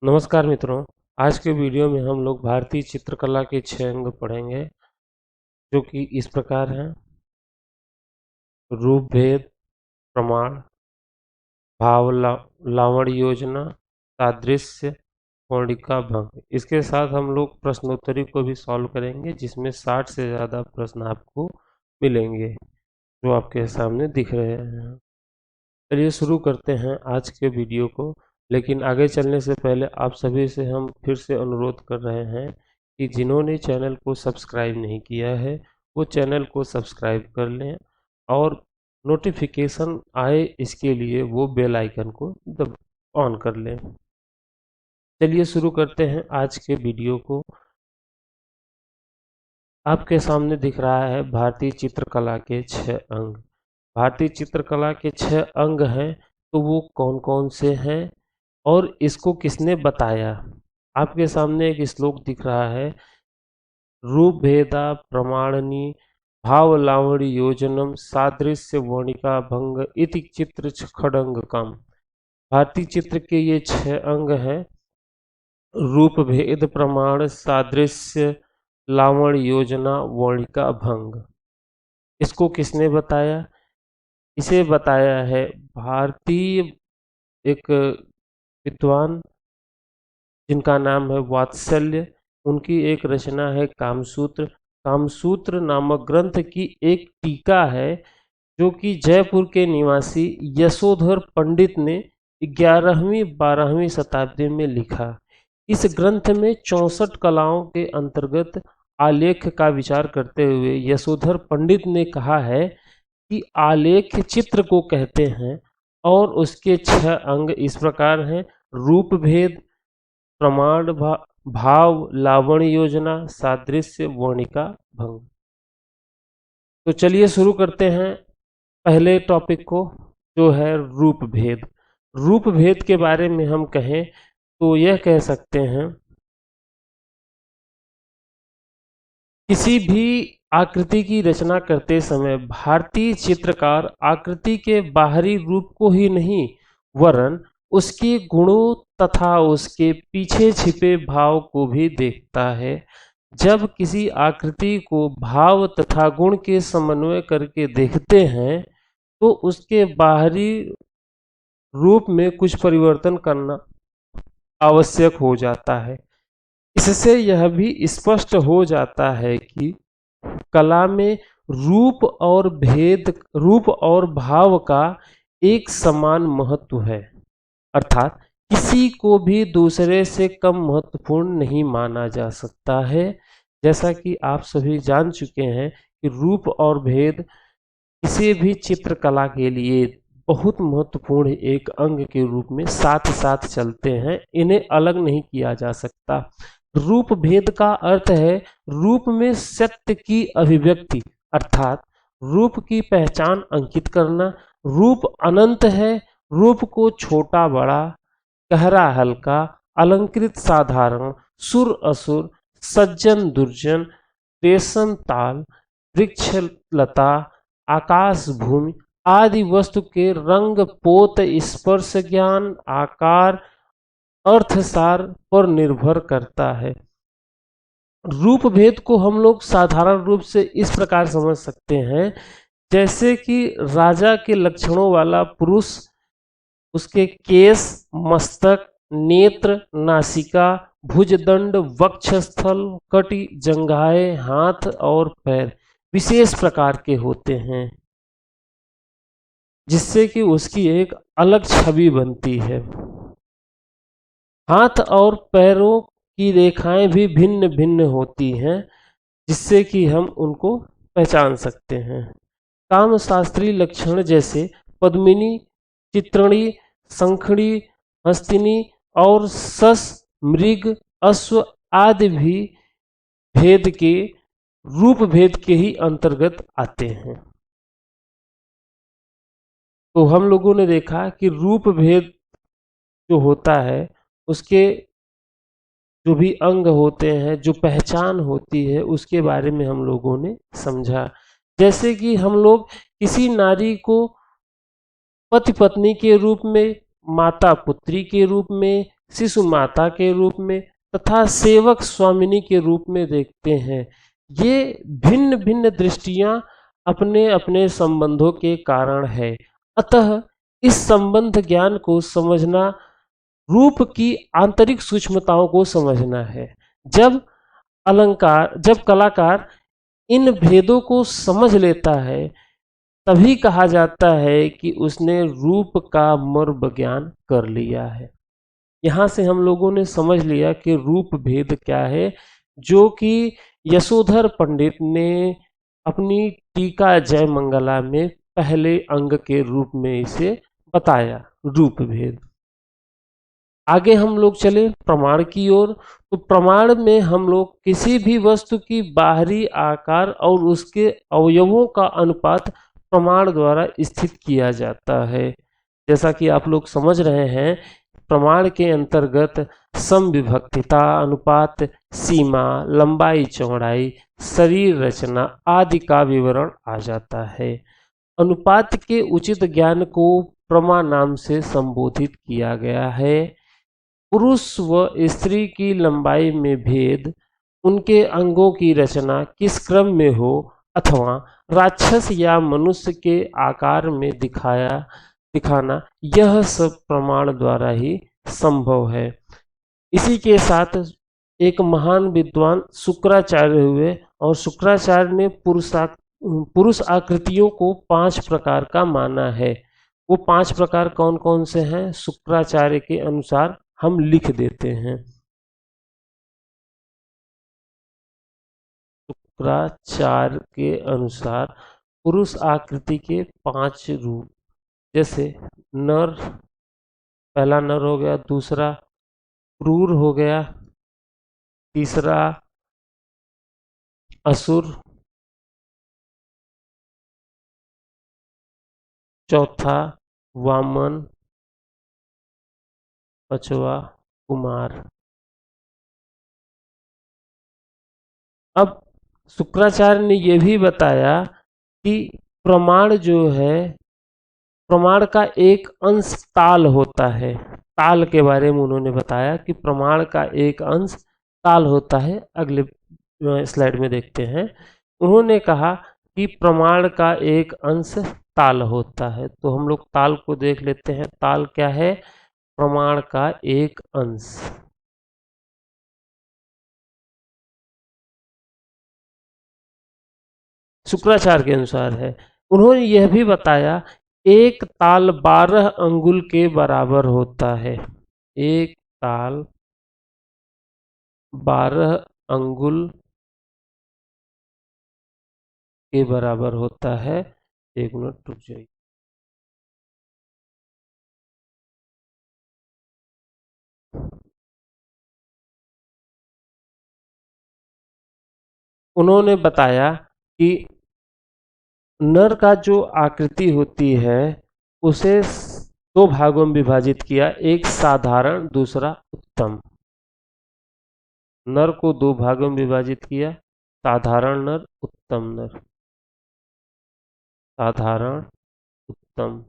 नमस्कार मित्रों। आज के वीडियो में हम लोग भारतीय चित्रकला के 6 अंग पढ़ेंगे, जो कि इस प्रकार हैं: रूप भेद, प्रमाण, भाव लावण्य योजना, सादृश्य, वर्णिका भंग। इसके साथ हम लोग प्रश्नोत्तरी को भी सॉल्व करेंगे, जिसमें 60 से ज़्यादा प्रश्न आपको मिलेंगे, जो आपके सामने दिख रहे हैं। चलिए शुरू करते हैं आज के वीडियो को। लेकिन आगे चलने से पहले आप सभी से हम फिर से अनुरोध कर रहे हैं कि जिन्होंने चैनल को सब्सक्राइब नहीं किया है वो चैनल को सब्सक्राइब कर लें और नोटिफिकेशन आए इसके लिए वो बेल आइकन को दब ऑन कर लें। चलिए शुरू करते हैं आज के वीडियो को। आपके सामने दिख रहा है भारतीय चित्रकला के 6 अंग। भारतीय चित्रकला के 6 अंग हैं, तो वो कौन कौन से हैं और इसको किसने बताया? आपके सामने एक श्लोक दिख रहा है: रूप भेदा प्रमाणनी भाव लावण्य योजनम सादृश्य वर्णिका भंग इति चित्र खड़ंग कम। भारतीय चित्र के ये 6 अंग हैं: रूप भेद, प्रमाण, सादृश्य, लावण्य योजना, वर्णिका भंग। इसको किसने बताया? इसे बताया है भारतीय एक विद्वान जिनका नाम है वात्सल्य। उनकी एक रचना है कामसूत्र। कामसूत्र नामक ग्रंथ की एक टीका है, जो कि जयपुर के निवासी यशोधर पंडित ने 11वीं-12वीं शताब्दी में लिखा। इस ग्रंथ में 64 कलाओं के अंतर्गत आलेख का विचार करते हुए यशोधर पंडित ने कहा है कि आलेख चित्र को कहते हैं और उसके 6 अंग इस प्रकार हैं: रूप भेद, प्रमाण, भाव लावण्य योजना, सादृश्य, वर्णिका भंग। तो चलिए शुरू करते हैं पहले टॉपिक को, जो है रूप भेद। रूप भेद के बारे में हम कहें तो यह कह सकते हैं, किसी भी आकृति की रचना करते समय भारतीय चित्रकार आकृति के बाहरी रूप को ही नहीं, वरन उसके गुणों तथा उसके पीछे छिपे भाव को भी देखता है। जब किसी आकृति को भाव तथा गुण के समन्वय करके देखते हैं तो उसके बाहरी रूप में कुछ परिवर्तन करना आवश्यक हो जाता है। इससे यह भी स्पष्ट हो जाता है कि कला में रूप और भाव का एक समान महत्व है, अर्थात किसी को भी दूसरे से कम महत्वपूर्ण नहीं माना जा सकता है। जैसा कि आप सभी जान चुके हैं कि रूप और भेद किसी भी चित्रकला के लिए बहुत महत्वपूर्ण एक अंग के रूप में साथ साथ चलते हैं, इन्हें अलग नहीं किया जा सकता। रूप भेद का अर्थ है रूप में सत्य की अभिव्यक्ति, अर्थात रूप की पहचान अंकित करना। रूप अनंत है। रूप को छोटा बड़ा, गहरा हल्का, अलंकृत साधारण, सुर असुर, सज्जन दुर्जन, रेशम ताल, वृक्ष लता, आकाश भूमि आदि वस्तु के रंग, पोत, स्पर्श ज्ञान, आकार, अर्थसार पर निर्भर करता है। रूप भेद को हम लोग साधारण रूप से इस प्रकार समझ सकते हैं, जैसे कि राजा के लक्षणों वाला पुरुष, उसके केश, मस्तक, नेत्र, नासिका, भुजदंड, वक्षस्थल, कटी, जंघाएं, हाथ और पैर विशेष प्रकार के होते हैं, जिससे कि उसकी एक अलग छवि बनती है। हाथ और पैरों की रेखाएं भी भिन्न भिन्न होती हैं, जिससे कि हम उनको पहचान सकते हैं। कामशास्त्री लक्षण जैसे पद्मिनी, चित्रणी, शंखणी, हस्तिनी और सस, मृग, अश्व आदि भी भेद के रूप भेद के ही अंतर्गत आते हैं। तो हम लोगों ने देखा कि रूप भेद जो होता है, उसके जो भी अंग होते हैं, जो पहचान होती है, उसके बारे में हम लोगों ने समझा। जैसे कि हम लोग किसी नारी को पति पत्नी के रूप में, माता पुत्री के रूप में, शिशु माता के रूप में तथा सेवक स्वामिनी के रूप में देखते हैं। ये भिन्न भिन्न दृष्टियां अपने अपने संबंधों के कारण है। अतः इस संबंध ज्ञान को समझना रूप की आंतरिक सूक्ष्मताओं को समझना है। जब कलाकार इन भेदों को समझ लेता है, तभी कहा जाता है कि उसने रूप का मर्म ज्ञान कर लिया है। यहाँ से हम लोगों ने समझ लिया कि रूप भेद क्या है, जो कि यशोधर पंडित ने अपनी टीका जय मंगला में पहले अंग के रूप में इसे बताया, रूप भेद। आगे हम लोग चले प्रमाण की ओर। तो प्रमाण में हम लोग किसी भी वस्तु की बाहरी आकार और उसके अवयवों का अनुपात प्रमाण द्वारा स्थित किया जाता है। जैसा कि आप लोग समझ रहे हैं, प्रमाण के अंतर्गत समविभक्तिता, अनुपात, सीमा, लंबाई चौड़ाई, शरीर रचना आदि का विवरण आ जाता है। अनुपात के उचित ज्ञान को प्रमा नाम से संबोधित किया गया है। पुरुष व स्त्री की लंबाई में भेद, उनके अंगों की रचना किस क्रम में हो, अथवा राक्षस या मनुष्य के आकार में दिखाना, यह सब प्रमाण द्वारा ही संभव है। इसी के साथ एक महान विद्वान शुक्राचार्य हुए और शुक्राचार्य ने पुरुष आकृतियों को 5 प्रकार का माना है। वो 5 प्रकार कौन कौन से हैं, शुक्राचार्य के अनुसार हम लिख देते हैं। शुक्राचार्य के अनुसार पुरुष आकृति के 5 रूप, जैसे नर, पहला नर हो गया, दूसरा क्रूर हो गया, तीसरा असुर, चौथा वामन, पांचवा कुमार। अब शुक्राचार्य ने यह भी बताया कि प्रमाण जो है, प्रमाण का एक अंश ताल होता है। ताल के बारे में उन्होंने बताया कि प्रमाण का एक अंश ताल होता है। अगले स्लाइड में देखते हैं। उन्होंने कहा कि प्रमाण का एक अंश ताल होता है। तो हम लोग ताल को देख लेते हैं। ताल क्या है? प्रमाण का एक अंश। शुक्राचार्य के अनुसार है। उन्होंने यह भी बताया एक ताल 12 अंगुल के बराबर होता है। एक ताल 12 अंगुल के बराबर होता है। एक मिनट रुक जाइए। उन्होंने बताया कि नर का जो आकृति होती है उसे 2 भागों में विभाजित किया, एक साधारण, दूसरा उत्तम। नर को 2 भागों में विभाजित किया, साधारण नर, उत्तम नर। साधारण, उत्तम।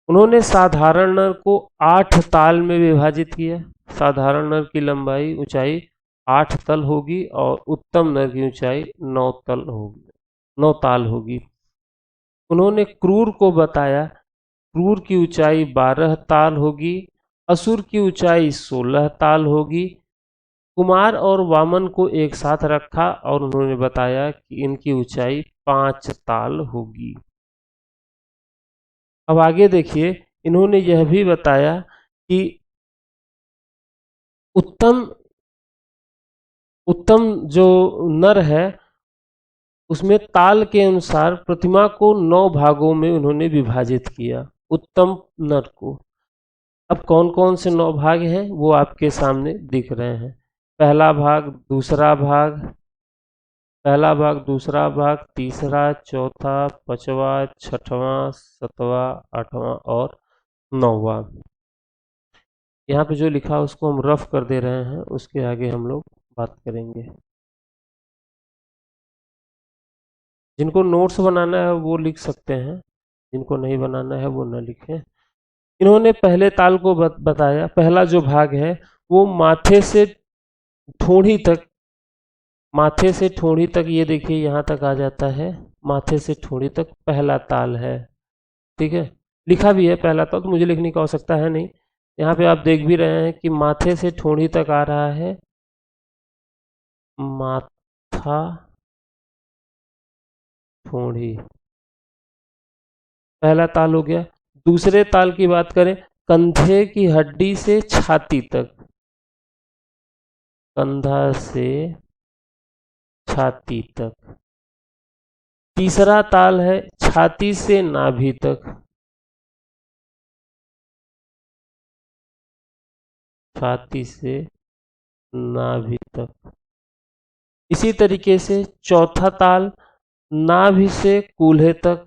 उन्होंने साधारण नर को 8 ताल में विभाजित किया। साधारण नर की लंबाई ऊंचाई 8 तल होगी और उत्तम नर की ऊंचाई 9 तल होगी, 9 ताल होगी। उन्होंने क्रूर को बताया, क्रूर की ऊंचाई 12 ताल होगी, असुर की ऊंचाई 16 ताल होगी। कुमार और वामन को एक साथ रखा और उन्होंने बताया कि इनकी ऊंचाई 5 ताल होगी। अब आगे देखिए, इन्होंने यह भी बताया कि उत्तम जो नर है उसमें ताल के अनुसार प्रतिमा को 9 भागों में उन्होंने विभाजित किया, उत्तम नर को। अब कौन कौन से 9 भाग हैं वो आपके सामने दिख रहे हैं। पहला भाग, दूसरा भाग, पहला भाग, दूसरा भाग, तीसरा, चौथा, पांचवा, छठवां, सातवां, आठवां और 9वां। यहाँ पे जो लिखा उसको हम रफ कर दे रहे हैं, उसके आगे हम लोग बात करेंगे। जिनको नोट्स बनाना है वो लिख सकते हैं, जिनको नहीं बनाना है वो न लिखें। इन्होंने पहले ताल को बताया। पहला जो भाग है वो माथे से ठोड़ी तक, माथे से ठोड़ी तक, ये देखिए यहाँ तक आ जाता है, माथे से ठोड़ी तक पहला ताल है। ठीक है, लिखा भी है पहला ताल, तो मुझे लिखने की आवश्यकता है नहीं। यहाँ पे आप देख भी रहे हैं कि माथे से ठोड़ी तक आ रहा है, माथा ठोड़ी, पहला ताल हो गया। दूसरे ताल की बात करें, कंधे की हड्डी से छाती तक, कंधा से छाती तक। तीसरा ताल है छाती से नाभि तक, छाती से नाभि तक। इसी तरीके से चौथा ताल नाभि से कूल्हे तक,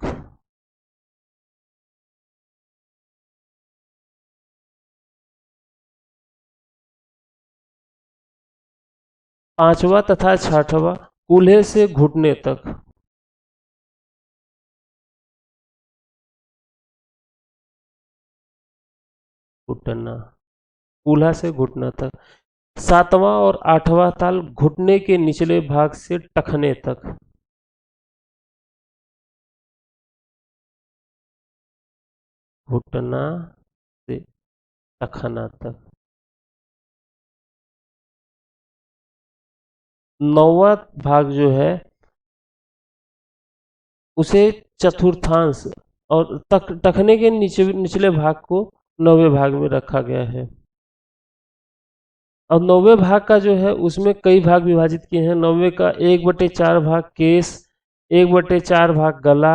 पांचवा तथा छठवा कूल्हे से घुटने तक, घुटना, कूल्हा से घुटना तक। सातवां और आठवां ताल घुटने के निचले भाग से टखने तक, घुटना से टखना तक। नौवां भाग जो है उसे चतुर्थांश और टखने के निचले भाग को नौवे भाग में रखा गया है। और नौवे भाग का जो है उसमें कई भाग विभाजित किए हैं। नौवे का 1/4 भाग केस, 1/4 भाग गला,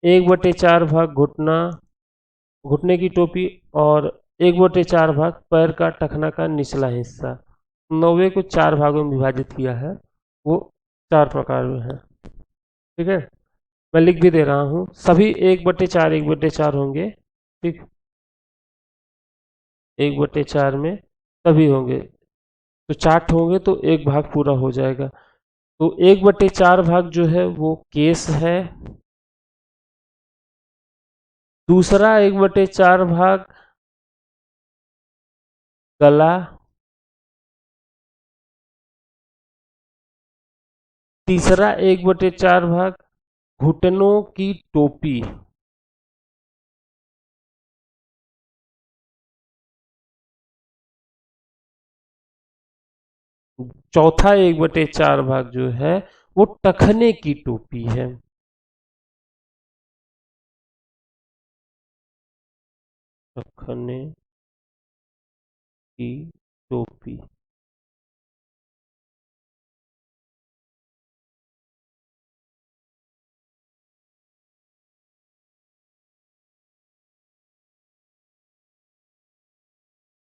1/4 भाग घुटना, घुटने की टोपी, और 1/4 भाग पैर का टखना का निचला हिस्सा। नौवे को 4 भागों में विभाजित किया है, वो 4 प्रकार में है। ठीक है, मैं लिख भी दे रहा हूँ, सभी 1/4 1/4 होंगे। ठीक, 1/4 में सभी होंगे, तो 4 होंगे तो एक भाग पूरा हो जाएगा। तो 1/4 भाग जो है वो केस है। दूसरा 1/4 भाग गला, तीसरा 1/4 भाग घुटनों की टोपी, चौथा 1/4 भाग जो है वो टखने की टोपी है। टखने की टोपी।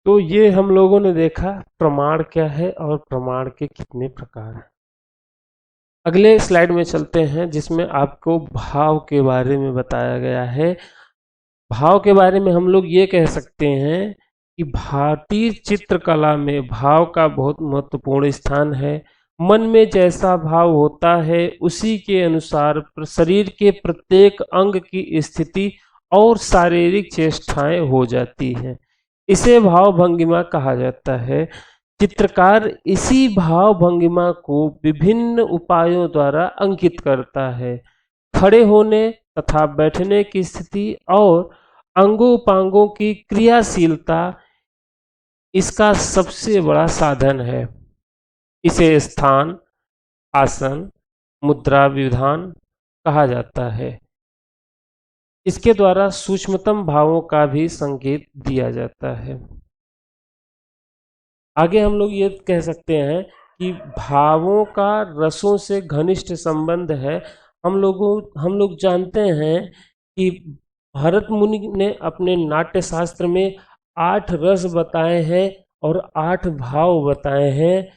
तो ये हम लोगों ने देखा प्रमाण क्या है और प्रमाण के कितने प्रकार हैं। अगले स्लाइड में चलते हैं जिसमें आपको भाव के बारे में बताया गया है। भाव के बारे में हम लोग ये कह सकते हैं कि भारतीय चित्रकला में भाव का बहुत महत्वपूर्ण स्थान है। मन में जैसा भाव होता है उसी के अनुसार शरीर के प्रत्येक अंग की स्थिति और शारीरिक चेष्टाएं हो जाती हैं। इसे भाव भंगिमा कहा जाता है। चित्रकार इसी भाव भंगिमा को विभिन्न उपायों द्वारा अंकित करता है। खड़े होने तथा बैठने की स्थिति और अंगों-उपांगों की क्रियाशीलता इसका सबसे बड़ा साधन है। इसे स्थान, आसन, मुद्रा विधान कहा जाता है। इसके द्वारा सूक्ष्मतम भावों का भी संकेत दिया जाता है। आगे हम लोग ये कह सकते हैं कि भावों का रसों से घनिष्ठ संबंध है। हम लोग जानते हैं कि भरत मुनि ने अपने नाट्य शास्त्र में 8 रस बताए हैं और 8 भाव बताए हैं,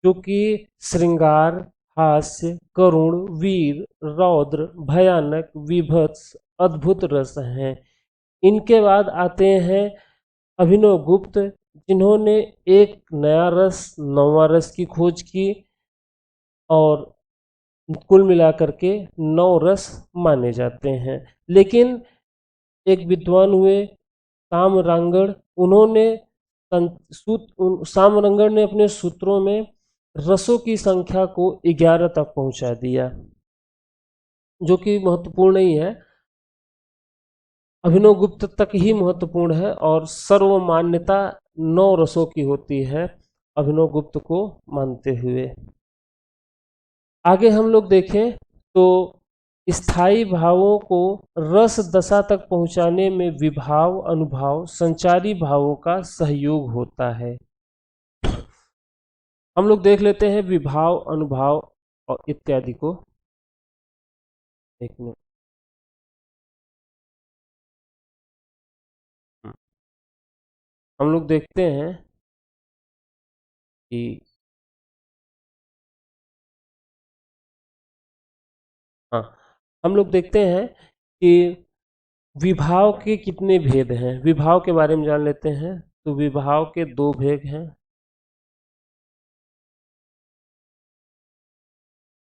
जो कि श्रृंगार, हास्य, करुण, वीर, रौद्र, भयानक, विभत्स, अद्भुत रस हैं। इनके बाद आते हैं अभिनव गुप्त, जिन्होंने एक नया रस, नौवां रस की खोज की और कुल मिलाकर के 9 रस माने जाते हैं। लेकिन एक विद्वान हुए सामरंगड़ उन्होंने सामरंगड़ ने अपने सूत्रों में रसों की संख्या को 11 तक पहुंचा दिया, जो कि महत्वपूर्ण नहीं है। अभिनव गुप्त तक ही महत्वपूर्ण है और सर्वमान्यता 9 रसों की होती है अभिनव गुप्त को मानते हुए। आगे हम लोग देखें तो स्थायी भावों को रस दशा तक पहुंचाने में विभाव, अनुभाव, संचारी भावों का सहयोग होता है। हम लोग देख लेते हैं विभाव, अनुभाव और इत्यादि को। एक मिनट। हम लोग देखते हैं कि हाँ, हम लोग देखते हैं कि विभाव के कितने भेद हैं। विभाव के बारे में जान लेते हैं। तो विभाव के 2 भेद हैं,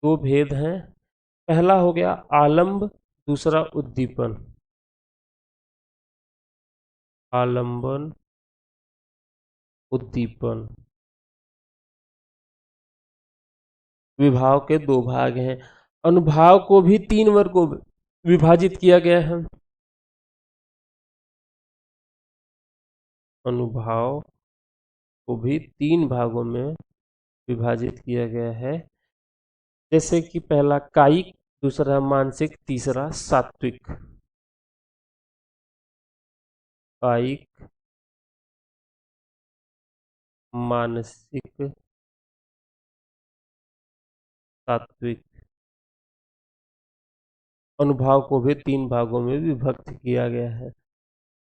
2 भेद हैं। पहला हो गया आलंब, दूसरा उद्दीपन। आलंबन, उद्दीपन। विभाव के 2 भाग हैं। अनुभाव को भी 3 वर्गों में विभाजित किया गया है। अनुभाव को भी 3 भागों में विभाजित किया गया है, जैसे कि पहला कायिक, दूसरा मानसिक, तीसरा सात्विक। कायिक, मानसिक, सात्विक। अनुभाव को भी 3 भागों में विभक्त किया गया है।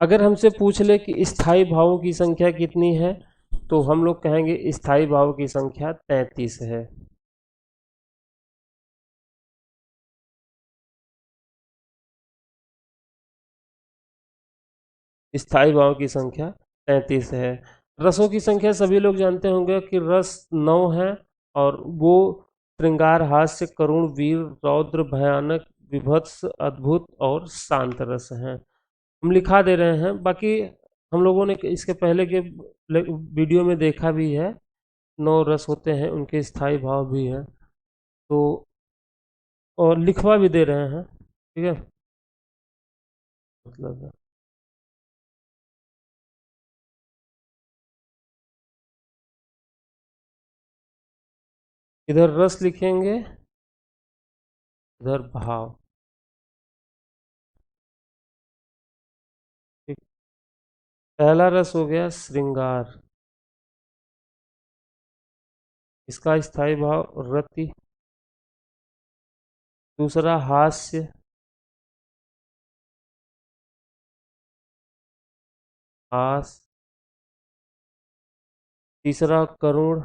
अगर हमसे पूछ ले कि स्थायी भावों की संख्या कितनी है, तो हम लोग कहेंगे स्थायी भावों की संख्या 33 है। स्थायी भाव की संख्या 33 है। रसों की संख्या सभी लोग जानते होंगे कि रस 9 है, और वो श्रृंगार, हास्य, करुण, वीर, रौद्र, भयानक, विभत्स, अद्भुत और शांत रस हैं। हम लिखा दे रहे हैं, बाकी हम लोगों ने इसके पहले के वीडियो में देखा भी है। 9 रस होते हैं, उनके स्थायी भाव भी हैं, तो और लिखवा भी दे रहे हैं। ठीक है, मतलब इधर रस लिखेंगे, इधर भाव। ठीक। पहला रस हो गया श्रृंगार, इसका स्थायी भाव रति। दूसरा हास्य, हास। तीसरा करुण,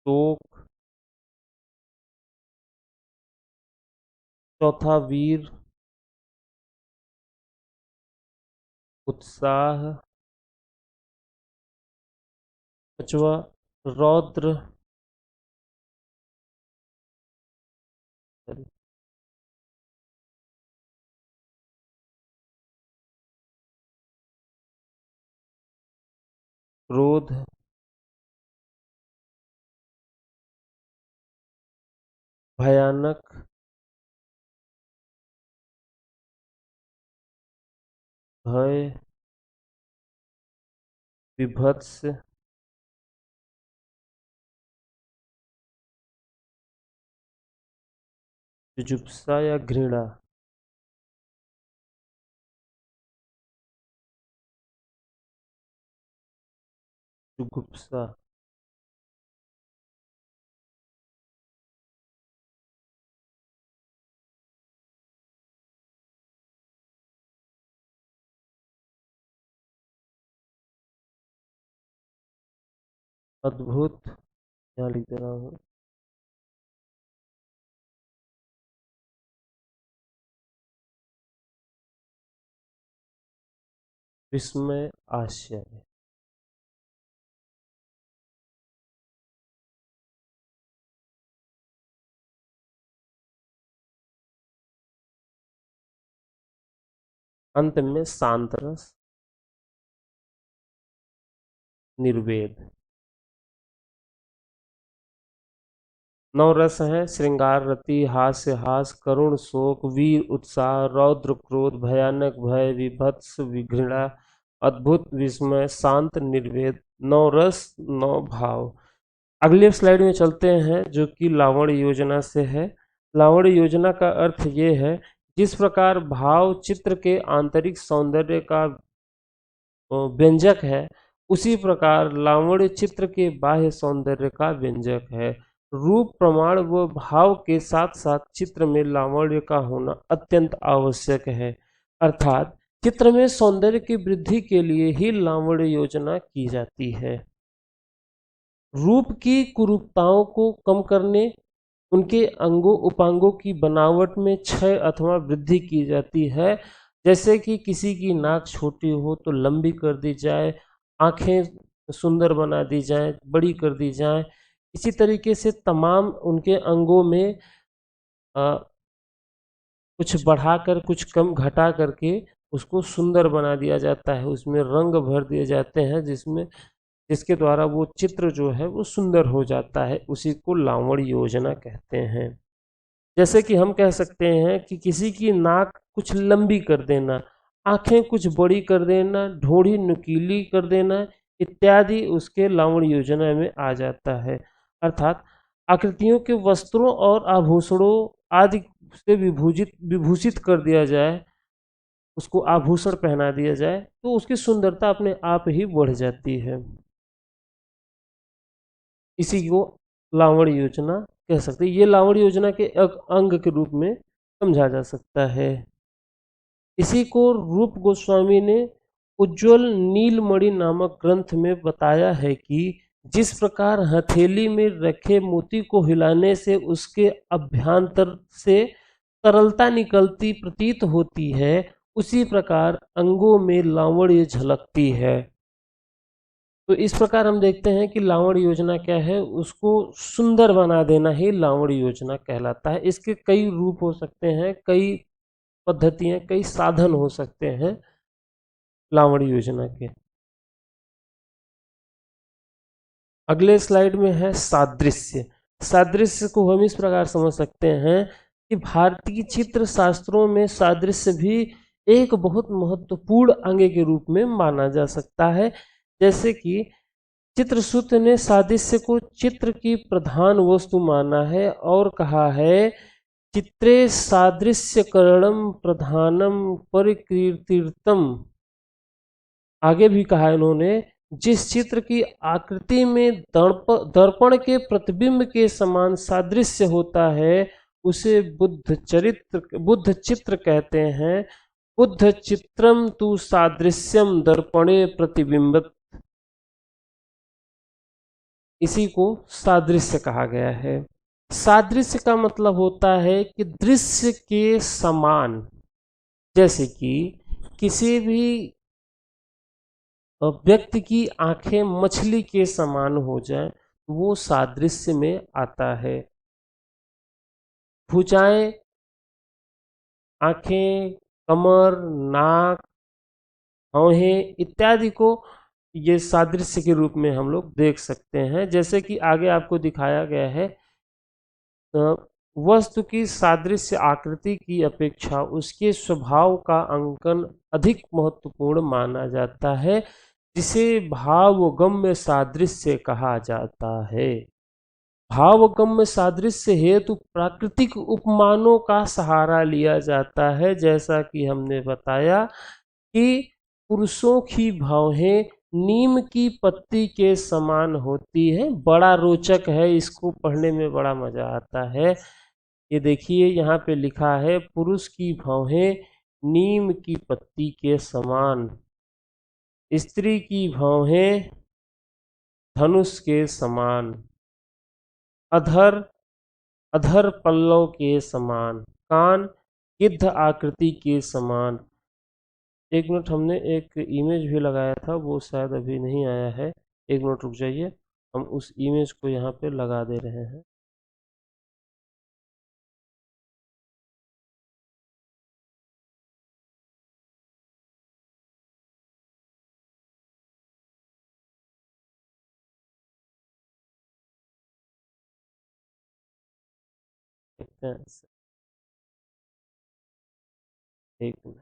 शोक। चौथा वीर, उत्साह। पांचवा रौद्र, क्रोध। भयानक, भय, विभत्स, जुजुप्सा या घृणा। जुगुप्सा। अद्भुत, यहाँ लिख दे रहा हूँ। विस्मय, आश्चर्य। अंत में शांत रस, निर्वेद। नौ रस हैं: श्रृंगार रति, हास्य हास, करुण शोक, वीर उत्साह, रौद्र क्रोध, भयानक भय, विभत्स विघृणा, अद्भुत विस्मय, शांत निर्वेद। नौ रस, नौ भाव। अगले स्लाइड में चलते हैं जो कि लावण्य योजना से है। लावण्य योजना का अर्थ ये है, जिस प्रकार भाव चित्र के आंतरिक सौंदर्य का व्यंजक है, उसी प्रकार लावण्य चित्र के बाह्य सौंदर्य का व्यंजक है। रूप प्रमाण व भाव के साथ साथ चित्र में लावण्य का होना अत्यंत आवश्यक है। अर्थात चित्र में सौंदर्य की वृद्धि के लिए ही लावण्य योजना की जाती है। रूप की कुरूपताओं को कम करने, उनके अंगों उपांगों की बनावट में क्षय अथवा वृद्धि की जाती है। जैसे कि किसी की नाक छोटी हो तो लंबी कर दी जाए, आंखें सुंदर बना दी जाए, बड़ी कर दी जाए। इसी तरीके से तमाम उनके अंगों में कुछ बढ़ाकर कुछ कम घटा करके उसको सुंदर बना दिया जाता है, उसमें रंग भर दिए जाते हैं, जिसके द्वारा वो चित्र जो है वो सुंदर हो जाता है। उसी को लावण्य योजना कहते हैं। जैसे कि हम कह सकते हैं कि किसी की नाक कुछ लंबी कर देना, आंखें कुछ बड़ी कर देना, ढोड़ी नुकीली कर देना इत्यादि उसके लावण्य योजना में आ जाता है। अर्थात आकृतियों के वस्त्रों और आभूषणों आदि से विभूषित कर दिया जाए, उसको आभूषण पहना दिया जाए, तो उसकी सुंदरता अपने आप ही बढ़ जाती है। इसी को लावण्य योजना कह सकते हैं। ये लावण्य योजना के अंग के रूप में समझा जा सकता है। इसी को रूप गोस्वामी ने उज्ज्वल नीलमणि नामक ग्रंथ में बताया है कि जिस प्रकार हथेली में रखे मोती को हिलाने से उसके अभ्यंतर से तरलता निकलती प्रतीत होती है, उसी प्रकार अंगों में लावण्य झलकती है। तो इस प्रकार हम देखते हैं कि लावण्य योजना क्या है, उसको सुंदर बना देना ही लावण्य योजना कहलाता है। इसके कई रूप हो सकते हैं, कई पद्धतियां, कई साधन हो सकते हैं लावण्य योजना के। अगले स्लाइड में है सादृश्य। सादृश्य को हम इस प्रकार समझ सकते हैं कि भारतीय चित्र शास्त्रों में सादृश्य भी एक बहुत महत्वपूर्ण अंग के रूप में माना जा सकता है। जैसे कि चित्रसूत्र ने सादृश्य को चित्र की प्रधान वस्तु माना है और कहा है, चित्रे सादृश्यकरणम प्रधानम परिकीर्तितम। आगे भी कहा इन्होंने, जिस चित्र की आकृति में दर्पण के प्रतिबिंब के समान सादृश्य होता है, उसे बुद्ध चित्र कहते हैं। बुद्ध चित्रम तु सादृश्यम दर्पणे प्रतिबिंबत। इसी को सादृश्य कहा गया है। सादृश्य का मतलब होता है कि दृश्य के समान। जैसे कि किसी भी व्यक्ति की आंखें मछली के समान हो जाए, वो सादृश्य में आता है। भुजाएं, आंखें, कमर, नाक, भौहें इत्यादि को ये सादृश्य के रूप में हम लोग देख सकते हैं। जैसे कि आगे आपको दिखाया गया है, वस्तु की सादृश्य आकृति की अपेक्षा उसके स्वभाव का अंकन अधिक महत्वपूर्ण माना जाता है, जिसे भावगम्य सादृश्य कहा जाता है। भावगम्य सादृश्य हेतु प्राकृतिक उपमानों का सहारा लिया जाता है। जैसा कि हमने बताया कि पुरुषों की भौहें नीम की पत्ती के समान होती है। बड़ा रोचक है, इसको पढ़ने में बड़ा मजा आता है। ये देखिए यहाँ पे लिखा है, पुरुष की भौहें नीम की पत्ती के समान, स्त्री की भौहें धनुष के समान, अधर अधर पल्लव के समान, कान गिद्ध आकृति के समान। एक मिनट, हमने एक इमेज भी लगाया था, वो शायद अभी नहीं आया है। एक मिनट रुक जाइए, हम उस इमेज को यहाँ पे लगा दे रहे हैं। सकते हैं। एक मिनट।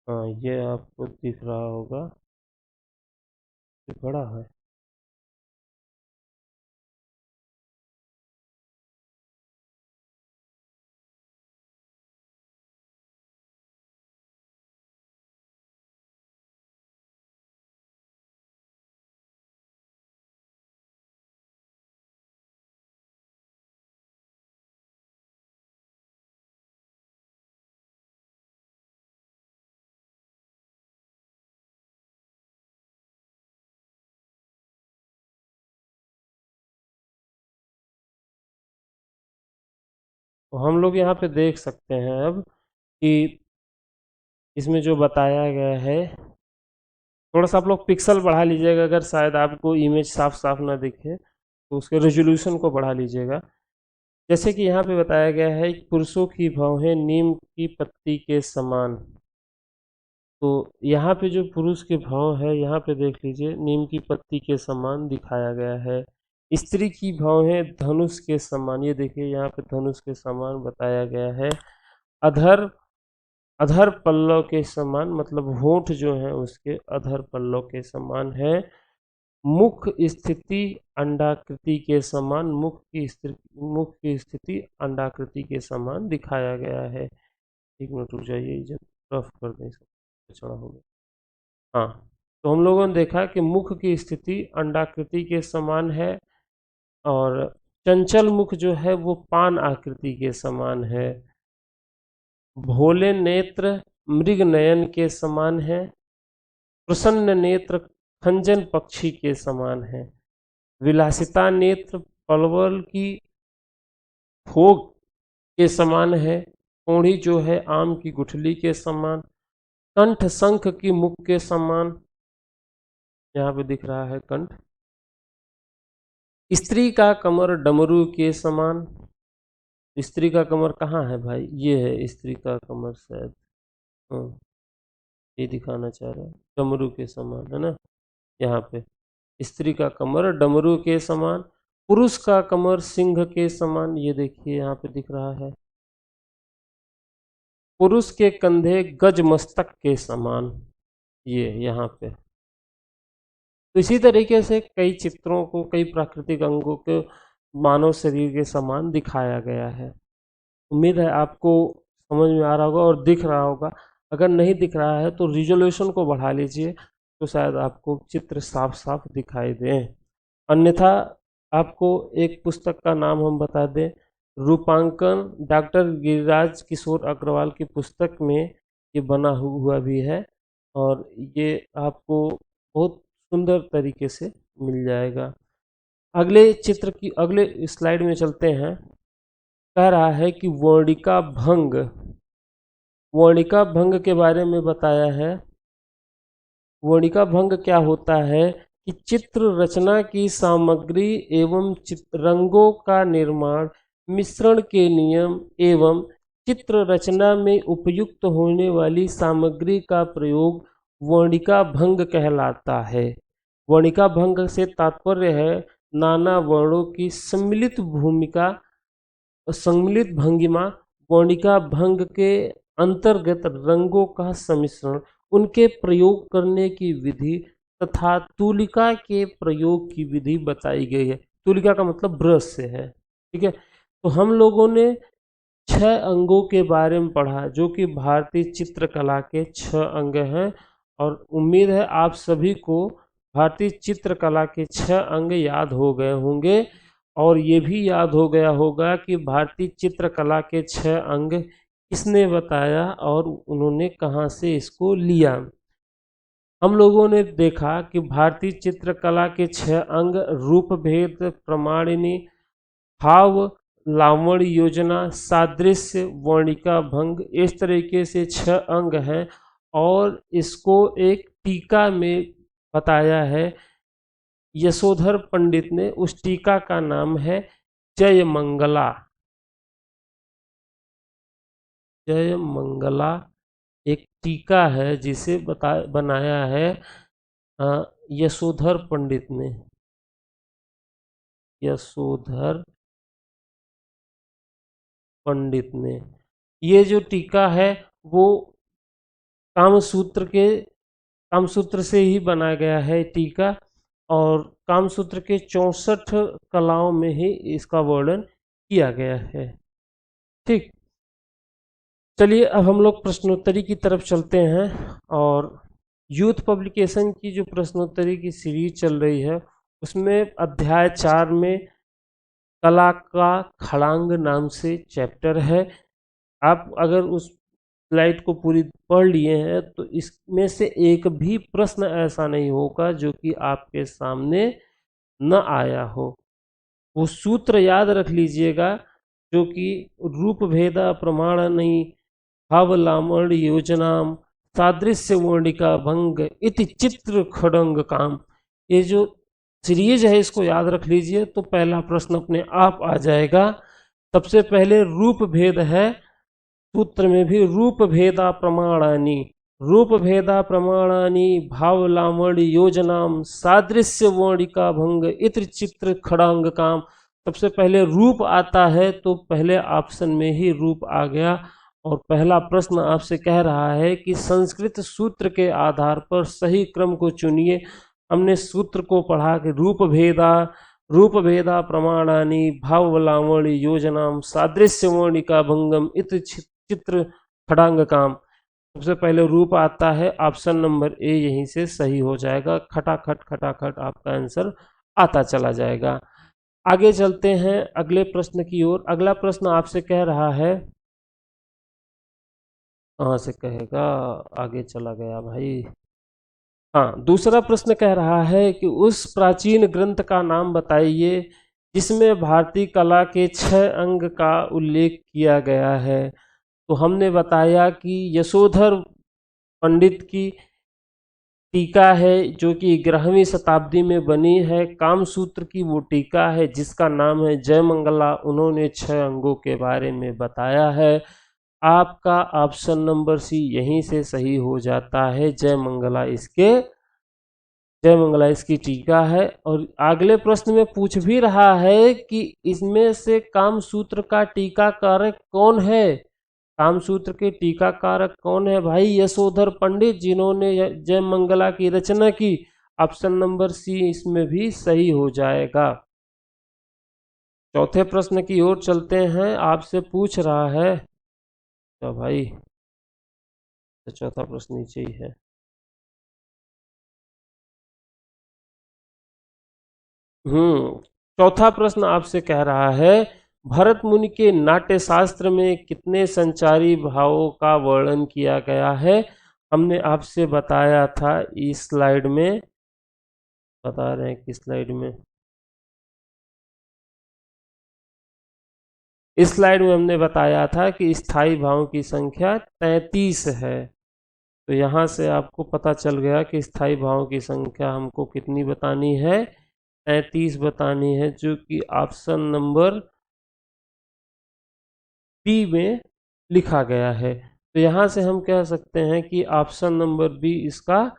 हाँ, ये आपको दिख रहा होगा, ये बड़ा है। तो हम लोग यहाँ पे देख सकते हैं अब कि इसमें जो बताया गया है, थोड़ा सा आप लोग पिक्सल बढ़ा लीजिएगा, अगर शायद आपको इमेज साफ साफ ना दिखे तो उसके रेजोल्यूशन को बढ़ा लीजिएगा। जैसे कि यहाँ पे बताया गया है कि पुरुषों की भौहें नीम की पत्ती के समान। तो यहाँ पे जो पुरुष के भाव है, यहाँ पे देख लीजिए, नीम की पत्ती के समान दिखाया गया है। स्त्री की भौहें धनुष के समान, ये देखिए यहाँ पे धनुष के समान बताया गया है। अधर अधर पल्लव के समान, मतलब होंठ जो है उसके अधर पल्लव के समान है। मुख स्थिति अंडाकृति के समान, मुख की स्थिति अंडाकृति के समान दिखाया गया है। एक मिनट रुक जाइए, जब रफ कर दें इसको, चढ़ा हो गया। हाँ, तो हम लोगों ने देखा कि मुख की स्थिति अंडाकृति के समान है, और चंचल मुख जो है वो पान आकृति के समान है। भोले नेत्र मृग नयन के समान है। प्रसन्न नेत्र खंजन पक्षी के समान है। विलासिता नेत्र पलवल की फोग के समान है। कोढ़ी जो है आम की गुठली के समान। कंठ शंख की मुख के समान, यहाँ पे दिख रहा है कंठ। स्त्री का कमर डमरू के समान। स्त्री का कमर कहाँ है भाई, ये है स्त्री का कमर शायद, हाँ, ये दिखाना चाह रहा है, डमरू के समान है ना, यहाँ पे स्त्री का कमर डमरू के समान। पुरुष का कमर सिंह के समान, ये देखिए यहाँ पे दिख रहा है। पुरुष के कंधे गज मस्तक के समान, ये यहाँ पे। तो इसी तरीके से कई चित्रों को, कई प्राकृतिक अंगों को मानव शरीर के समान दिखाया गया है। उम्मीद है आपको समझ में आ रहा होगा और दिख रहा होगा। अगर नहीं दिख रहा है तो रिजोल्यूशन को बढ़ा लीजिए, तो शायद आपको चित्र साफ साफ दिखाई दे। अन्यथा आपको एक पुस्तक का नाम हम बता दें, रूपांकन, डॉक्टर गिरिराज किशोर अग्रवाल की पुस्तक में ये बना हुआ भी है, और ये आपको बहुत सुंदर तरीके से मिल जाएगा। अगले चित्र की, अगले स्लाइड में चलते हैं। कह रहा है कि वर्णिका भंग के बारे में बताया है। वर्णिका भंग क्या होता है कि चित्र रचना की सामग्री एवं रंगों का निर्माण, मिश्रण के नियम एवं चित्र रचना में उपयुक्त होने वाली सामग्री का प्रयोग वर्णिका भंग कहलाता है। वर्णिका भंग से तात्पर्य है नाना वर्णों की सम्मिलित भंगिमा, वर्णिका भंग के अंतर्गत रंगों का सम्मिश्रण, उनके प्रयोग करने की विधि तथा तूलिका के प्रयोग की विधि बताई गई है। तूलिका का मतलब ब्रश से है, ठीक है। तो हम लोगों ने 6 अंगों के बारे में पढ़ा, जो कि भारतीय चित्रकला के 6 अंग हैं, और उम्मीद है आप सभी को भारतीय चित्रकला के 6 अंग याद हो गए होंगे, और ये भी याद हो गया होगा कि भारतीय चित्रकला के 6 अंग किसने बताया और उन्होंने कहाँ से इसको लिया। हम लोगों ने देखा कि भारतीय चित्रकला के 6 अंग रूप भेद, प्रमाणिनी, भाव, लावण्य, योजना, सादृश्य, वर्णिका, भंग, इस तरीके से 6 अंग हैं और इसको एक टीका में बताया है यशोधर पंडित ने। उस टीका का नाम है जय मंगला। जय मंगला एक टीका है जिसे बनाया है यशोधर पंडित ने। यशोधर पंडित ने ये जो टीका है वो कामसूत्र से ही बनाया गया है टीका, और कामसूत्र के 64 कलाओं में ही इसका वर्णन किया गया है। ठीक, चलिए अब हम लोग प्रश्नोत्तरी की तरफ चलते हैं। और यूथ पब्लिकेशन की जो प्रश्नोत्तरी की सीरीज चल रही है उसमें अध्याय 4 में कला का खड़ांग नाम से चैप्टर है। आप अगर उस स्लाइड को पूरी पढ़ लिए हैं तो इसमें से एक भी प्रश्न ऐसा नहीं होगा जो कि आपके सामने न आया हो। वो सूत्र याद रख लीजिएगा जो कि रूप भेदा प्रमाणनी भाव लावण्य योजनाम सादृश्य वर्णिका भंग इति चित्र खड़ंग काम। ये जो सीरीज है इसको याद रख लीजिए तो पहला प्रश्न अपने आप आ जाएगा। सबसे पहले रूप भेद है, सूत्र में भी रूप भेदा प्रमाणानी, रूप भेदा प्रमाणानी भाव लावण्य योजनाम सादृश्य वर्णिका भंग इत्र चित्र खड़ांग काम। सबसे पहले रूप आता है तो पहले ऑप्शन में ही रूप आ गया। और पहला प्रश्न आपसे कह रहा है कि संस्कृत सूत्र के आधार पर सही क्रम को चुनिए। हमने सूत्र को पढ़ा कि रूप भेदा प्रमाणानी भाव लावण्य योजनाम सादृश्य वर्णिका भंगम इत्र चित्र खड़ांग काम। सबसे पहले रूप आता है, ऑप्शन नंबर ए यहीं से सही हो जाएगा। खटाखट आपका आंसर आता चला जाएगा। आगे चलते हैं अगले प्रश्न की ओर। अगला प्रश्न आपसे कह रहा है, कहाँ से कहेगा, आगे चला गया भाई। हाँ, दूसरा प्रश्न कह रहा है कि उस प्राचीन ग्रंथ का नाम बताइए जिसमें भारतीय कला के 6 अंग का उल्लेख किया गया है। तो हमने बताया कि यशोधर पंडित की टीका है जो कि 11वीं शताब्दी में बनी है। कामसूत्र की वो टीका है जिसका नाम है जय मंगला। उन्होंने 6 अंगों के बारे में बताया है। आपका ऑप्शन नंबर सी यहीं से सही हो जाता है। जय मंगला इसकी टीका है। और अगले प्रश्न में पूछ भी रहा है कि इसमें से कामसूत्र का टीकाकारक कौन है। कामसूत्र के टीकाकारक कौन है भाई? यशोधर पंडित, जिन्होंने जय मंगला की रचना की। ऑप्शन नंबर सी इसमें भी सही हो जाएगा। चौथे प्रश्न की ओर चलते हैं। आपसे पूछ रहा है, तो भाई तो चौथा प्रश्न नीचे ही है। चौथा प्रश्न आपसे कह रहा है, भरत मुनि के नाट्य शास्त्र में कितने संचारी भावों का वर्णन किया गया है? हमने आपसे बताया था इस स्लाइड में, बता रहे हैं किस स्लाइड में, इस स्लाइड में हमने बताया था कि स्थायी भावों की संख्या 33 है। तो यहाँ से आपको पता चल गया कि स्थायी भावों की संख्या हमको कितनी बतानी है, 33 बतानी है, जो कि ऑप्शन नंबर बी में लिखा गया है। तो यहाँ से हम कह सकते हैं कि ऑप्शन नंबर बी इसका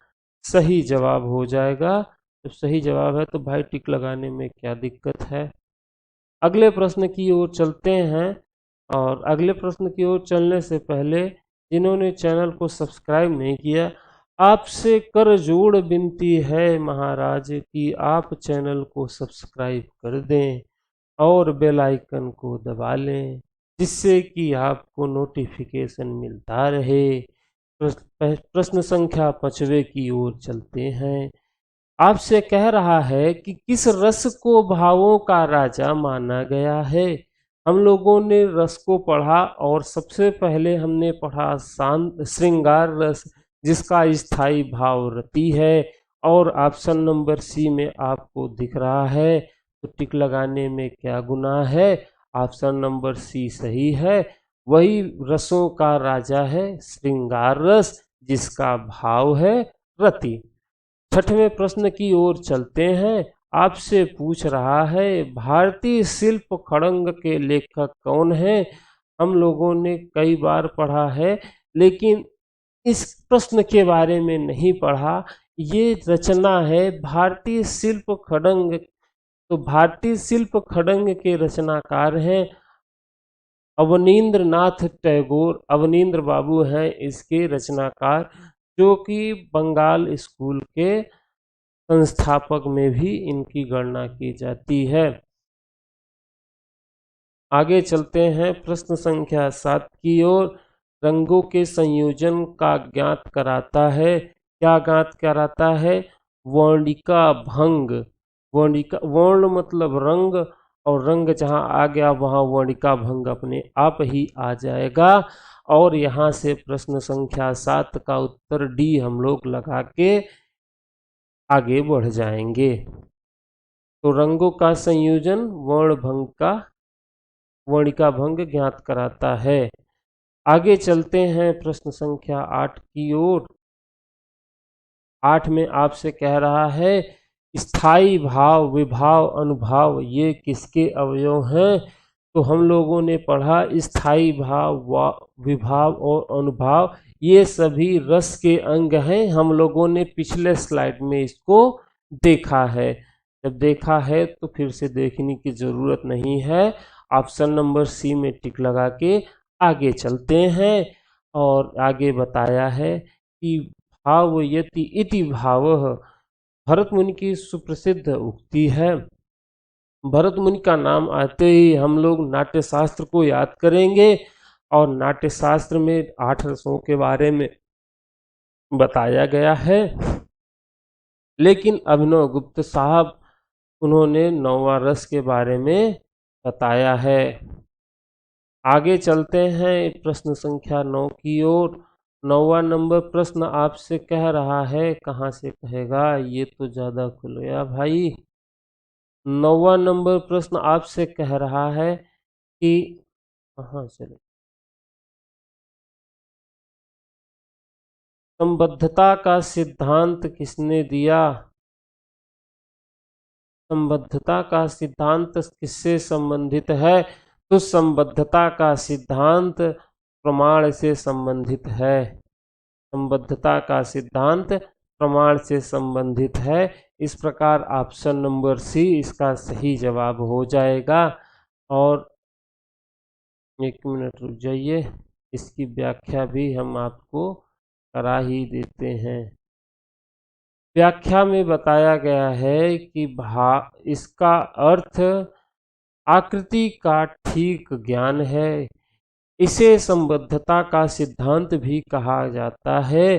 सही जवाब हो जाएगा। तो सही जवाब है तो भाई टिक लगाने में क्या दिक्कत है। अगले प्रश्न की ओर चलते हैं। और अगले प्रश्न की ओर चलने से पहले जिन्होंने चैनल को सब्सक्राइब नहीं किया, आपसे कर जोड़ विनती है महाराज कि आप चैनल को सब्सक्राइब कर दें और बेल आइकन को दबा लें, जिससे कि आपको नोटिफिकेशन मिलता रहे। प्रश्न संख्या 5वें की ओर चलते हैं। आपसे कह रहा है कि किस रस को भावों का राजा माना गया है? हम लोगों ने रस को पढ़ा और सबसे पहले हमने पढ़ा शांत श्रृंगार रस, जिसका स्थायी भाव रति है। और ऑप्शन नंबर सी में आपको दिख रहा है, तो टिक लगाने में क्या गुनाह है? ऑप्शन नंबर सी सही है। वही रसों का राजा है श्रृंगार रस, जिसका भाव है रति। छठवें प्रश्न की ओर चलते हैं। आपसे पूछ रहा है भारतीय शिल्प खड़ंग के लेखक कौन है? हम लोगों ने कई बार पढ़ा है, लेकिन इस प्रश्न के बारे में नहीं पढ़ा। ये रचना है भारतीय शिल्प खड़ंग। तो भारतीय शिल्प खड़ंग के रचनाकार हैं अवनींद्र नाथ टैगोर। अवनींद्र बाबू हैं इसके रचनाकार, जो कि बंगाल स्कूल के संस्थापक में भी इनकी गणना की जाती है। आगे चलते हैं प्रश्न संख्या 7 की ओर। रंगों के संयोजन का ज्ञात कराता है। क्या ज्ञात कराता है? वर्णिका भंग। वर्णिका, वर्ण मतलब रंग, और रंग जहाँ आ गया वहाँ वर्णिका भंग अपने आप ही आ जाएगा। और यहाँ से प्रश्न संख्या 7 का उत्तर डी हम लोग लगा के आगे बढ़ जाएंगे। तो रंगों का संयोजन वर्ण भंग का, वर्णिका भंग ज्ञात कराता है। आगे चलते हैं प्रश्न संख्या 8 की ओर। 8 में आपसे कह रहा है स्थायी भाव, विभाव, अनुभाव ये किसके अवयव हैं? तो हम लोगों ने पढ़ा स्थायी भाव, विभाव और अनुभाव ये सभी रस के अंग हैं। हम लोगों ने पिछले स्लाइड में इसको देखा है। जब देखा है तो फिर से देखने की जरूरत नहीं है। ऑप्शन नंबर सी में टिक लगा के आगे चलते हैं। और आगे बताया है कि भाव यति इति भावः, भरत मुनि की सुप्रसिद्ध उक्ति है। भरत मुनि का नाम आते ही हम लोग नाट्य शास्त्र को याद करेंगे। और नाट्य शास्त्र में 8 रसों के बारे में बताया गया है, लेकिन अभिनव गुप्त साहब उन्होंने 9वां रस के बारे में बताया है। आगे चलते हैं प्रश्न संख्या 9 की ओर। 9वां नंबर प्रश्न आपसे कह रहा है, कहाँ से कहेगा, ये तो ज़्यादा खुल गया भाई। 9वां नंबर प्रश्न आपसे कह रहा है कि कहाँ चले, संबद्धता का सिद्धांत किसने दिया? संबद्धता का सिद्धांत किससे संबंधित है? तो संबद्धता का सिद्धांत प्रमाण से संबंधित है। संबद्धता का सिद्धांत प्रमाण से संबंधित है। इस प्रकार ऑप्शन नंबर सी इसका सही जवाब हो जाएगा। और एक मिनट रुक जाइए, इसकी व्याख्या भी हम आपको करा ही देते हैं। व्याख्या में बताया गया है कि इसका अर्थ आकृति का ठीक ज्ञान है। इसे संबद्धता का सिद्धांत भी कहा जाता है।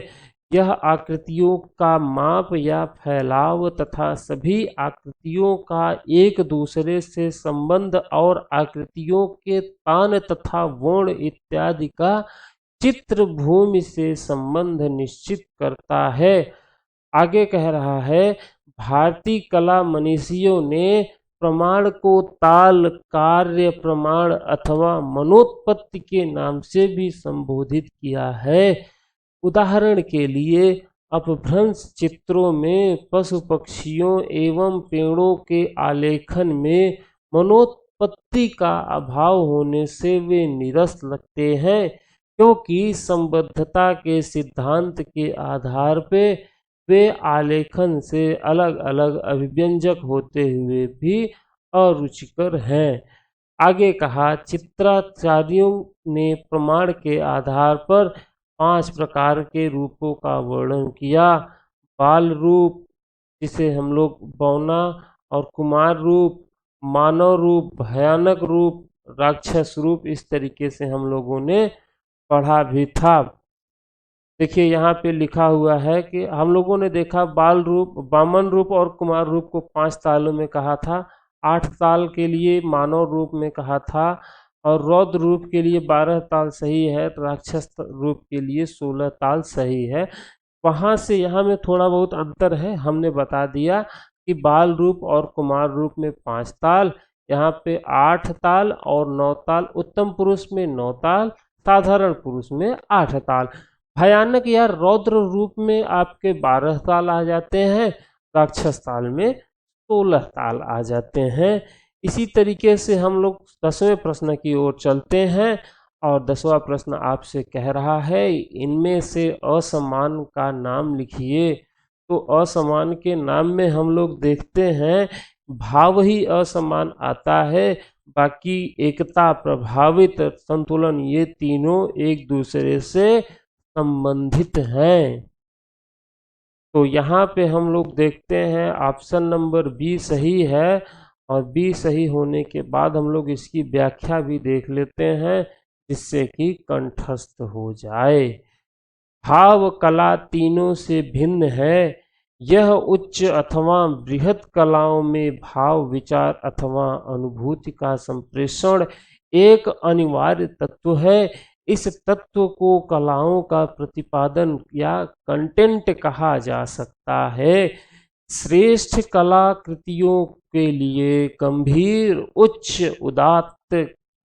यह आकृतियों का माप या फैलाव तथा सभी आकृतियों का एक दूसरे से संबंध और आकृतियों के तान तथा वर्ण इत्यादि का चित्र भूमि से संबंध निश्चित करता है। आगे कह रहा है भारतीय कला मनीषियों ने प्रमाण को ताल, कार्य प्रमाण अथवा मनोत्पत्ति के नाम से भी संबोधित किया है। उदाहरण के लिए अपभ्रंश चित्रों में पशु पक्षियों एवं पेड़ों के आलेखन में मनोत्पत्ति का अभाव होने से वे नीरस लगते हैं, क्योंकि संबद्धता के सिद्धांत के आधार पे वे आलेखन से अलग अलग अभिव्यंजक होते हुए भी अरुचिकर हैं। आगे कहा चित्राचार्यों ने प्रमाण के आधार पर 5 प्रकार के रूपों का वर्णन किया। बाल रूप, जिसे हम लोग बौना, और कुमार रूप, मानव रूप, भयानक रूप, राक्षस रूप, इस तरीके से हम लोगों ने पढ़ा भी था। देखिए यहाँ पे लिखा हुआ है कि हम लोगों ने देखा बाल रूप, वामन रूप और कुमार रूप को 5 तालों में कहा था। 8 ताल के लिए मानव रूप में कहा था। और रौद्र रूप के लिए 12 ताल सही है, राक्षस रूप के लिए 16 ताल सही है। वहां से यहाँ में थोड़ा बहुत अंतर है, हमने बता दिया कि बाल रूप और कुमार रूप में 5 ताल, यहाँ पे 8 ताल और 9 ताल, उत्तम पुरुष में 9 ताल, साधारण पुरुष में 8 ताल। भयानक या रौद्र रूप में आपके 12 ताल आ जाते हैं, राक्षस ताल में 16 ताल आ जाते हैं। इसी तरीके से हम लोग 10वें प्रश्न की ओर चलते हैं और 10वां प्रश्न आपसे कह रहा है इनमें से असमान का नाम लिखिए। तो असमान के नाम में हम लोग देखते हैं भाव ही असमान आता है, बाकी एकता, प्रभावित, संतुलन ये तीनों एक दूसरे से संबंधित हैं। तो यहाँ पे हम लोग देखते हैं ऑप्शन नंबर बी सही है, और बी सही होने के बाद हम लोग इसकी व्याख्या भी देख लेते हैं जिससे कि कंठस्थ हो जाए। भाव कला तीनों से भिन्न है, यह उच्च अथवा बृहत कलाओं में भाव, विचार अथवा अनुभूति का संप्रेषण एक अनिवार्य तत्व है। इस तत्व को कलाओं का प्रतिपादन या कंटेंट कहा जा सकता है। श्रेष्ठ कलाकृतियों के लिए गंभीर, उच्च, उदात्त,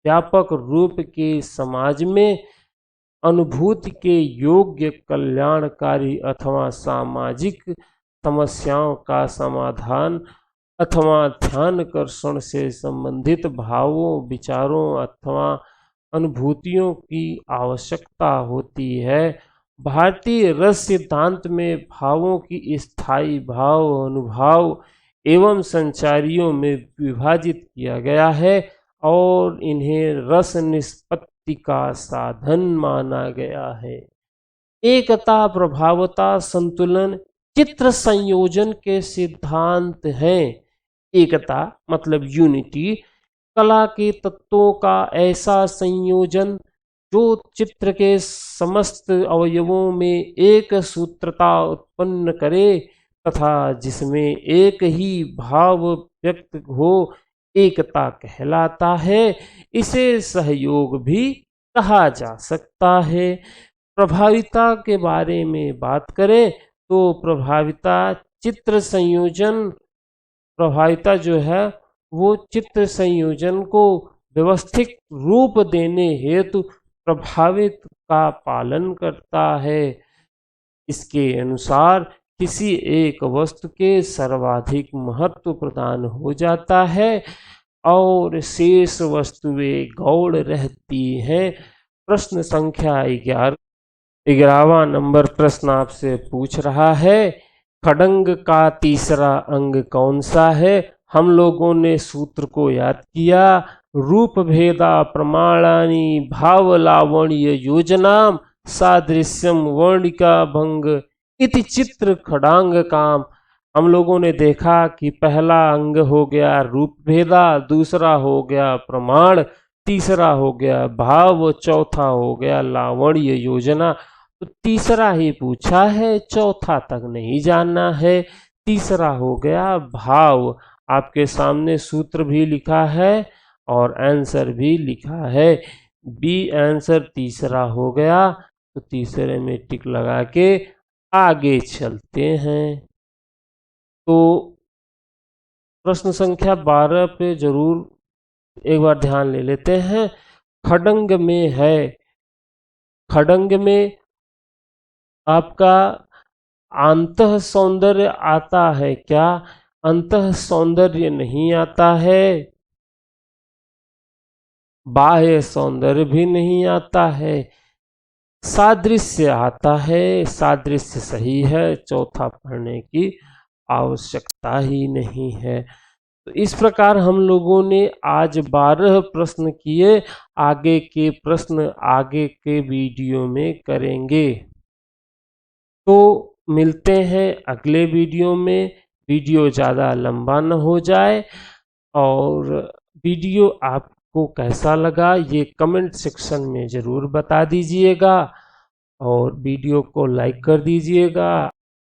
व्यापक रूप के समाज में अनुभूति के योग्य, कल्याणकारी अथवा सामाजिक समस्याओं का समाधान अथवा ध्यानकर्षण से संबंधित भावों, विचारों अथवा अनुभूतियों की आवश्यकता होती है। भारतीय रस सिद्धांत में भावों की स्थायी भाव, अनुभाव एवं संचारियों में विभाजित किया गया है और इन्हें रस निष्पत्ति का साधन माना गया है। एकता, प्रभावता, संतुलन चित्र संयोजन के सिद्धांत हैं। एकता मतलब यूनिटी, कला के तत्वों का ऐसा संयोजन जो चित्र के समस्त अवयवों में एक सूत्रता उत्पन्न करे तथा जिसमें एक ही भाव व्यक्त हो, एकता कहलाता है। इसे सहयोग भी कहा जा सकता है। प्रभाविता के बारे में बात करें तो प्रभाविता चित्र संयोजन, प्रभाविता जो है वो चित्र संयोजन को व्यवस्थित रूप देने हेतु प्रभावित का पालन करता है। इसके अनुसार किसी एक वस्तु के सर्वाधिक महत्व प्रदान हो जाता है और शेष वस्तुएं गौण रहती हैं। प्रश्न संख्या 11वां नंबर प्रश्न आपसे पूछ रहा है खड़ंग का तीसरा अंग कौन सा है। हम लोगों ने सूत्र को याद किया, रूप भेदा प्रमाणानि भाव लावण्य योजनाम सादृश्यम वर्णिका भंग इति चित्र खड़ांग काम। हम लोगों ने देखा कि पहला अंग हो गया रूप भेदा, दूसरा हो गया प्रमाण, तीसरा हो गया भाव, चौथा हो गया लावण्य योजना। तो तीसरा ही पूछा है, चौथा तक नहीं जानना है। तीसरा हो गया भाव। आपके सामने सूत्र भी लिखा है और आंसर भी लिखा है। बी आंसर तीसरा हो गया, तो तीसरे में टिक लगा के आगे चलते हैं। तो प्रश्न संख्या 12 पे जरूर एक बार ध्यान ले लेते हैं। खड़ंग में है, खड़ंग में आपका अंतः सौंदर्य आता है क्या? अंतः सौंदर्य नहीं आता है, बाह्य सौंदर्य भी नहीं आता है, सादृश्य आता है। सादृश्य सही है, चौथा पढ़ने की आवश्यकता ही नहीं है। तो इस प्रकार हम लोगों ने आज 12 प्रश्न किए। आगे के प्रश्न आगे के वीडियो में करेंगे। तो मिलते हैं अगले वीडियो में। वीडियो ज़्यादा लंबा न हो जाए, और वीडियो आपको कैसा लगा ये कमेंट सेक्शन में ज़रूर बता दीजिएगा, और वीडियो को लाइक कर दीजिएगा।